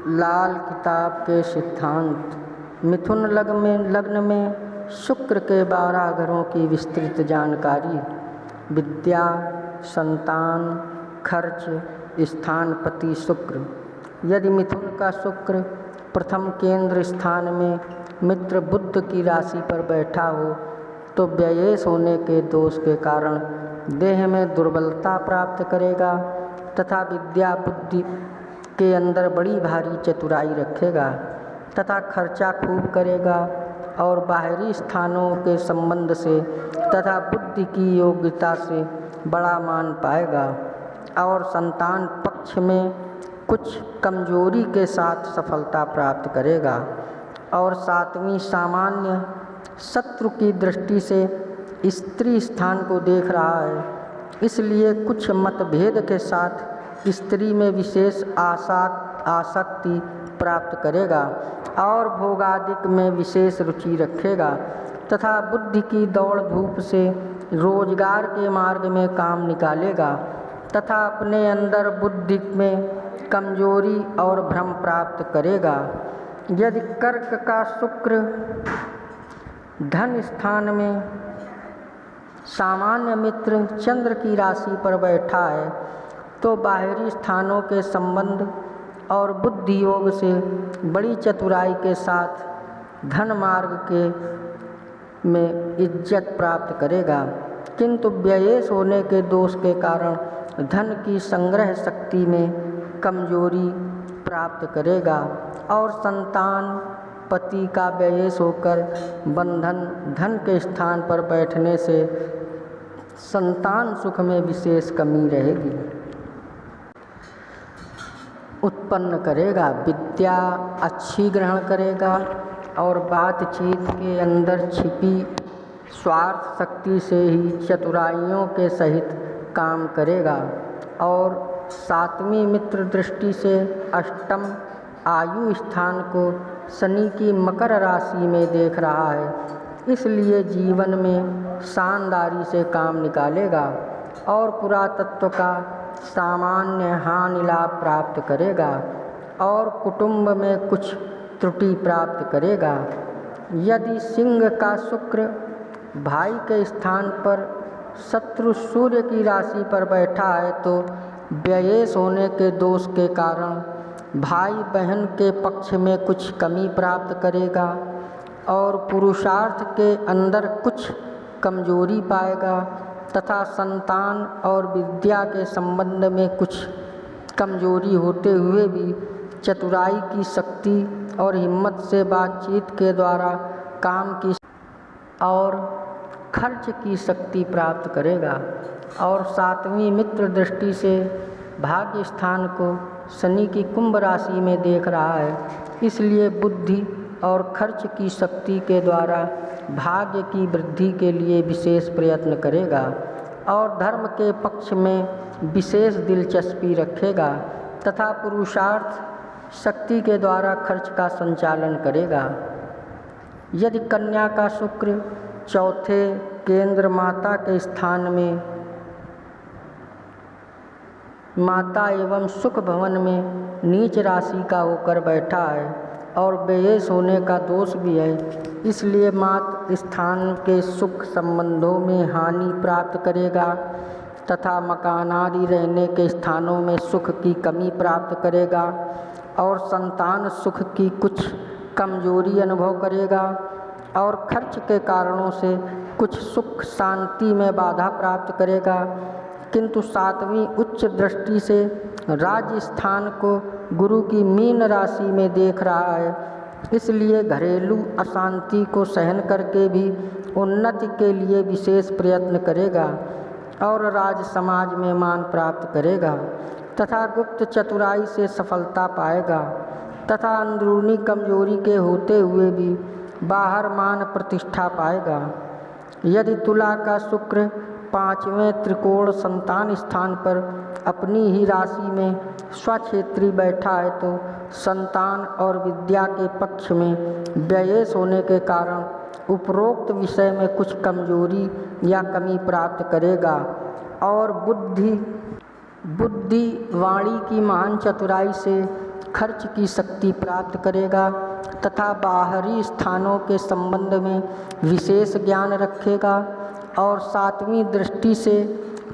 लाल किताब के सिद्धांत। मिथुन लग्न में शुक्र के 12 घरों की विस्तृत जानकारी। विद्या, संतान, खर्च, स्थानपति शुक्र। यदि मिथुन का शुक्र प्रथम केंद्र स्थान में मित्र बुध की राशि पर बैठा हो तो व्ययेश होने के दोष के कारण देह में दुर्बलता प्राप्त करेगा तथा विद्या बुद्धि के अंदर बड़ी भारी चतुराई रखेगा तथा खर्चा खूब करेगा और बाहरी स्थानों के संबंध से तथा बुद्धि की योग्यता से बड़ा मान पाएगा और संतान पक्ष में कुछ कमजोरी के साथ सफलता प्राप्त करेगा। और 7वीं सामान्य शत्रु की दृष्टि से स्त्री स्थान को देख रहा है, इसलिए कुछ मतभेद के साथ स्त्री में विशेष आसक्ति प्राप्त करेगा और भोगादिक में विशेष रुचि रखेगा तथा बुद्धि की दौड़ धूप से रोजगार के मार्ग में काम निकालेगा तथा अपने अंदर बुद्धि में कमजोरी और भ्रम प्राप्त करेगा। यदि कर्क का शुक्र धन स्थान में सामान्य मित्र चंद्र की राशि पर बैठा है तो बाहरी स्थानों के संबंध और बुद्धि योग से बड़ी चतुराई के साथ धन मार्ग के में इज्जत प्राप्त करेगा, किंतु व्ययेश होने के दोष के कारण धन की संग्रह शक्ति में कमजोरी प्राप्त करेगा और संतान पति का व्ययेश होकर बंधन धन के स्थान पर बैठने से संतान सुख में विशेष कमी रहेगी उत्पन्न करेगा। विद्या अच्छी ग्रहण करेगा और बातचीत के अंदर छिपी स्वार्थ शक्ति से ही चतुराइयों के सहित काम करेगा। और 7वीं मित्र दृष्टि से अष्टम आयु स्थान को शनि की मकर राशि में देख रहा है, इसलिए जीवन में शानदारी से काम निकालेगा और पुरातत्व का सामान्य हानि लाभ प्राप्त करेगा और कुटुंब में कुछ त्रुटि प्राप्त करेगा। यदि सिंह का शुक्र भाई के स्थान पर शत्रु सूर्य की राशि पर बैठा है तो व्ययेश होने के दोष के कारण भाई बहन के पक्ष में कुछ कमी प्राप्त करेगा और पुरुषार्थ के अंदर कुछ कमजोरी पाएगा तथा संतान और विद्या के संबंध में कुछ कमजोरी होते हुए भी चतुराई की शक्ति और हिम्मत से बातचीत के द्वारा काम की और खर्च की शक्ति प्राप्त करेगा। और 7वीं मित्र दृष्टि से भाग्य स्थान को शनि की कुंभ राशि में देख रहा है, इसलिए बुद्धि और खर्च की शक्ति के द्वारा भाग्य की वृद्धि के लिए विशेष प्रयत्न करेगा और धर्म के पक्ष में विशेष दिलचस्पी रखेगा तथा पुरुषार्थ शक्ति के द्वारा खर्च का संचालन करेगा। यदि कन्या का शुक्र चौथे केंद्र माता के स्थान में माता एवं सुख भवन में नीच राशि का होकर बैठा है और व्ययेश होने का दोष भी है, इसलिए मात स्थान के सुख संबंधों में हानि प्राप्त करेगा तथा मकान आदि रहने के स्थानों में सुख की कमी प्राप्त करेगा और संतान सुख की कुछ कमजोरी अनुभव करेगा और खर्च के कारणों से कुछ सुख शांति में बाधा प्राप्त करेगा। किंतु 7वीं उच्च दृष्टि से राजस्थान को गुरु की मीन राशि में देख रहा है, इसलिए घरेलू अशांति को सहन करके भी उन्नति के लिए विशेष प्रयत्न करेगा और राज समाज में मान प्राप्त करेगा तथा गुप्त चतुराई से सफलता पाएगा तथा अंदरूनी कमजोरी के होते हुए भी बाहर मान प्रतिष्ठा पाएगा। यदि तुला का शुक्र 5वें त्रिकोण संतान स्थान पर अपनी ही राशि में स्वक्षेत्री बैठा है तो संतान और विद्या के पक्ष में व्ययेश होने के कारण उपरोक्त विषय में कुछ कमजोरी या कमी प्राप्त करेगा और बुद्धि वाणी की महान चतुराई से खर्च की शक्ति प्राप्त करेगा तथा बाहरी स्थानों के संबंध में विशेष ज्ञान रखेगा। और सातवीं दृष्टि से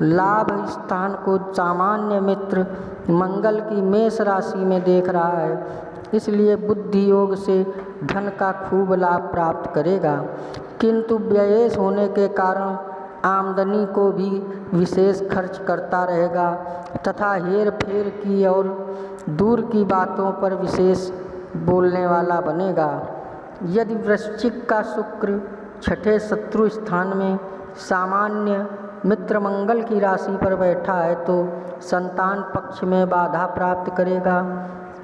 लाभ स्थान को सामान्य मित्र मंगल की मेष राशि में देख रहा है, इसलिए बुद्धि योग से धन का खूब लाभ प्राप्त करेगा। किंतु व्ययेश होने के कारण आमदनी को भी विशेष खर्च करता रहेगा तथा हेर फेर की और दूर की बातों पर विशेष बोलने वाला बनेगा। यदि वृश्चिक का शुक्र छठे शत्रु स्थान में सामान्य मित्र मंगल की राशि पर बैठा है तो संतान पक्ष में बाधा प्राप्त करेगा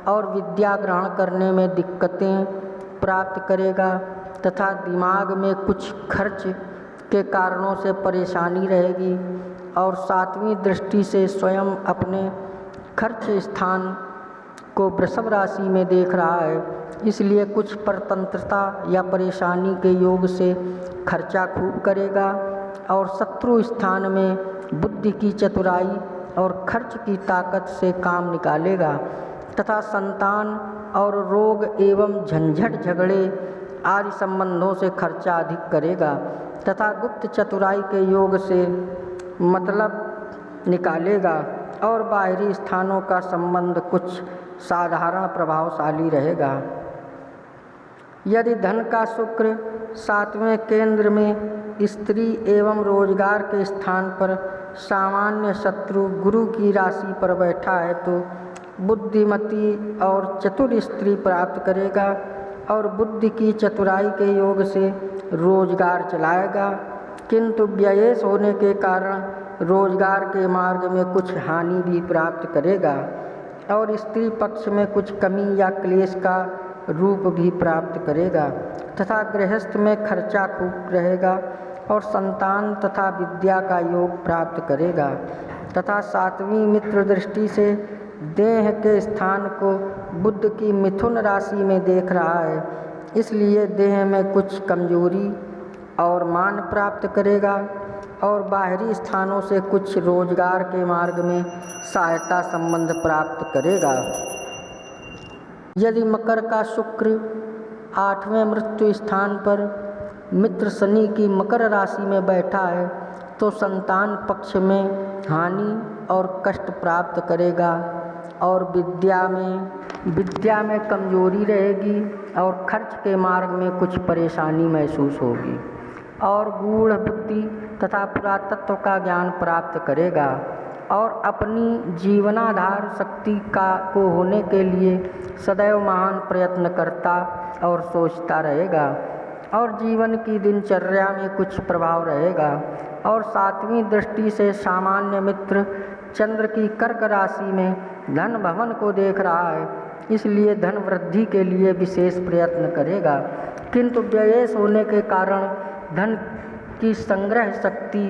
और विद्या ग्रहण करने में दिक्कतें प्राप्त करेगा तथा दिमाग में कुछ खर्च के कारणों से परेशानी रहेगी। और सातवीं दृष्टि से स्वयं अपने खर्च स्थान को वृषभ राशि में देख रहा है, इसलिए कुछ परतंत्रता या परेशानी के योग से खर्चा खूब करेगा। और शत्रु स्थान में बुद्धि की चतुराई और खर्च की ताकत से काम निकालेगा तथा संतान और रोग एवं झंझट झगड़े आदि संबंधों से खर्चा अधिक करेगा तथा गुप्त चतुराई के योग से मतलब निकालेगा। और बाहरी स्थानों का संबंध कुछ साधारण प्रभावशाली रहेगा। यदि धन का शुक्र सातवें केंद्र में स्त्री एवं रोजगार के स्थान पर सामान्य शत्रु गुरु की राशि पर बैठा है तो बुद्धिमती और चतुर स्त्री प्राप्त करेगा और बुद्धि की चतुराई के योग से रोजगार चलाएगा। किंतु व्ययेश होने के कारण रोजगार के मार्ग में कुछ हानि भी प्राप्त करेगा और स्त्री पक्ष में कुछ कमी या क्लेश का रूप भी प्राप्त करेगा तथा गृहस्थ में खर्चा खूब रहेगा और संतान तथा विद्या का योग प्राप्त करेगा तथा सातवीं मित्र दृष्टि से देह के स्थान को बुध की मिथुन राशि में देख रहा है, इसलिए देह में कुछ कमजोरी और मान प्राप्त करेगा और बाहरी स्थानों से कुछ रोजगार के मार्ग में सहायता संबंध प्राप्त करेगा। यदि मकर का शुक्र आठवें मृत्यु स्थान पर मित्र शनि की मकर राशि में बैठा है तो संतान पक्ष में हानि और कष्ट प्राप्त करेगा और विद्या में कमजोरी रहेगी और खर्च के मार्ग में कुछ परेशानी महसूस होगी और गूढ़ बुद्धि तथा पुरातत्व का ज्ञान प्राप्त करेगा और अपनी जीवनाधार शक्ति को होने के लिए सदैव महान प्रयत्न करता और सोचता रहेगा और जीवन की दिनचर्या में कुछ प्रभाव रहेगा। और सातवीं दृष्टि से सामान्य मित्र चंद्र की कर्क राशि में धन भवन को देख रहा है, इसलिए धन वृद्धि के लिए विशेष प्रयत्न करेगा, किंतु व्ययेश होने के कारण धन की संग्रह शक्ति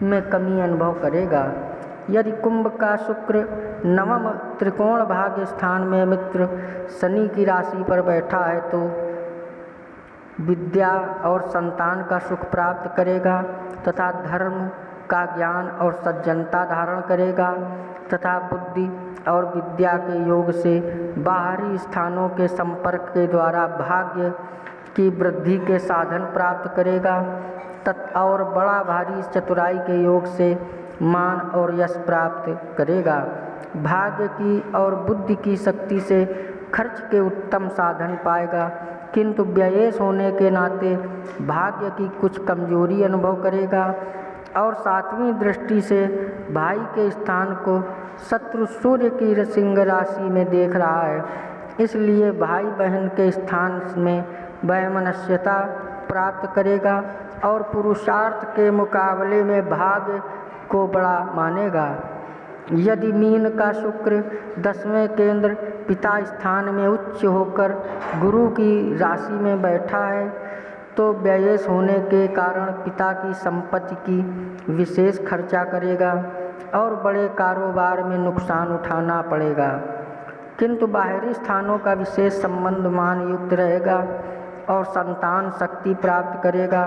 में कमी अनुभव करेगा। यदि कुंभ का शुक्र नवम त्रिकोण भाग्य स्थान में मित्र शनि की राशि पर बैठा है तो विद्या और संतान का सुख प्राप्त करेगा तथा धर्म का ज्ञान और सज्जनता धारण करेगा तथा बुद्धि और विद्या के योग से बाहरी स्थानों के संपर्क के द्वारा भाग्य की वृद्धि के साधन प्राप्त करेगा और बड़ा भारी चतुराई के योग से मान और यश प्राप्त करेगा। भाग्य की और बुद्धि की शक्ति से खर्च के उत्तम साधन पाएगा, किंतु व्ययेश होने के नाते भाग्य की कुछ कमजोरी अनुभव करेगा। और सातवीं दृष्टि से भाई के स्थान को शत्रु सूर्य की सिंह राशि में देख रहा है, इसलिए भाई बहन के स्थान में वैमनस्यता प्राप्त करेगा और पुरुषार्थ के मुकाबले में भाग्य को बड़ा मानेगा। यदि मीन का शुक्र 10वें केंद्र पिता स्थान में उच्च होकर गुरु की राशि में बैठा है तो व्ययेश होने के कारण पिता की संपत्ति की विशेष खर्चा करेगा और बड़े कारोबार में नुकसान उठाना पड़ेगा, किंतु बाहरी स्थानों का विशेष संबंध मान युक्त रहेगा और संतान शक्ति प्राप्त करेगा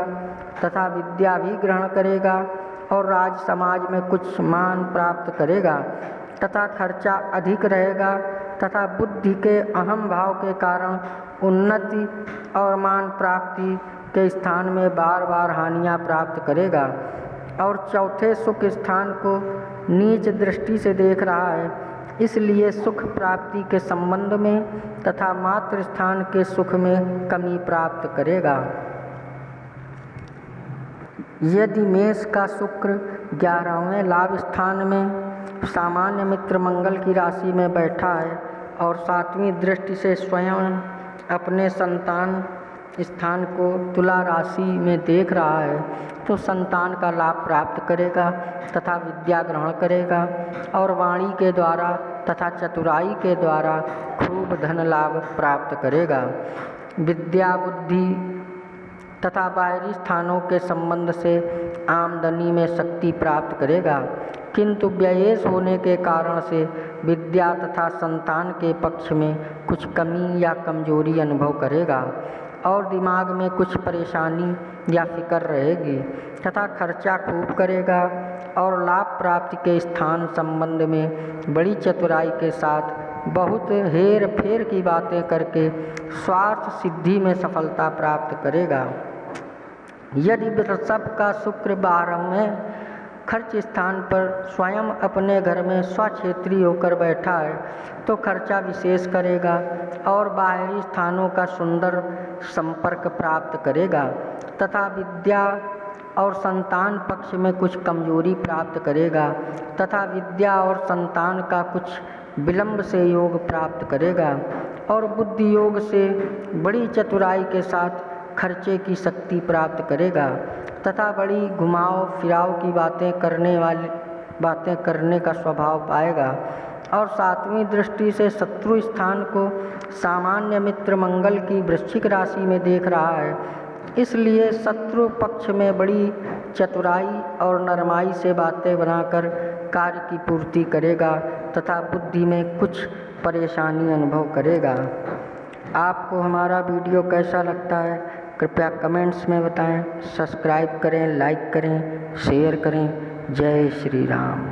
तथा विद्या भी ग्रहण करेगा और राज समाज में कुछ मान प्राप्त करेगा तथा खर्चा अधिक रहेगा तथा बुद्धि के अहम भाव के कारण उन्नति और मान प्राप्ति के स्थान में बार बार हानियाँ प्राप्त करेगा। और चौथे सुख स्थान को नीच दृष्टि से देख रहा है, इसलिए सुख प्राप्ति के संबंध में तथा मातृ स्थान के सुख में कमी प्राप्त करेगा। यदि मेष का शुक्र 11वें लाभ स्थान में सामान्य मित्र मंगल की राशि में बैठा है और 7वीं दृष्टि से स्वयं अपने संतान स्थान को तुला राशि में देख रहा है, तो संतान का लाभ प्राप्त करेगा तथा विद्या ग्रहण करेगा और वाणी के द्वारा तथा चतुराई के द्वारा खूब धन लाभ प्राप्त करेगा। विद्या बुद्धि तथा बाहरी स्थानों के संबंध से आमदनी में शक्ति प्राप्त करेगा, किंतु व्ययेश होने के कारण से विद्या तथा संतान के पक्ष में कुछ कमी या कमजोरी अनुभव करेगा और दिमाग में कुछ परेशानी या फिक्र रहेगी तथा खर्चा खूब करेगा और लाभ प्राप्ति के स्थान संबंध में बड़ी चतुराई के साथ बहुत हेर फेर की बातें करके स्वार्थ सिद्धि में सफलता प्राप्त करेगा। यदि वृषभ का शुक्र 12वें खर्च स्थान पर स्वयं अपने घर में स्वक्षेत्री होकर बैठा है, तो खर्चा विशेष करेगा और बाहरी स्थानों का सुंदर संपर्क प्राप्त करेगा तथा विद्या और संतान पक्ष में कुछ कमजोरी प्राप्त करेगा तथा विद्या और संतान का कुछ विलंब से योग प्राप्त करेगा और बुद्धि योग से बड़ी चतुराई के साथ खर्चे की शक्ति प्राप्त करेगा तथा बड़ी घुमाव फिराव की बातें करने का स्वभाव पाएगा। और 7वीं दृष्टि से शत्रु स्थान को सामान्य मित्र मंगल की वृश्चिक राशि में देख रहा है, इसलिए शत्रु पक्ष में बड़ी चतुराई और नरमाई से बातें बनाकर कार्य की पूर्ति करेगा तथा बुद्धि में कुछ परेशानी अनुभव करेगा। आपको हमारा वीडियो कैसा लगता है कृपया कमेंट्स में बताएं। सब्सक्राइब करें, लाइक करें, शेयर करें। जय श्री राम।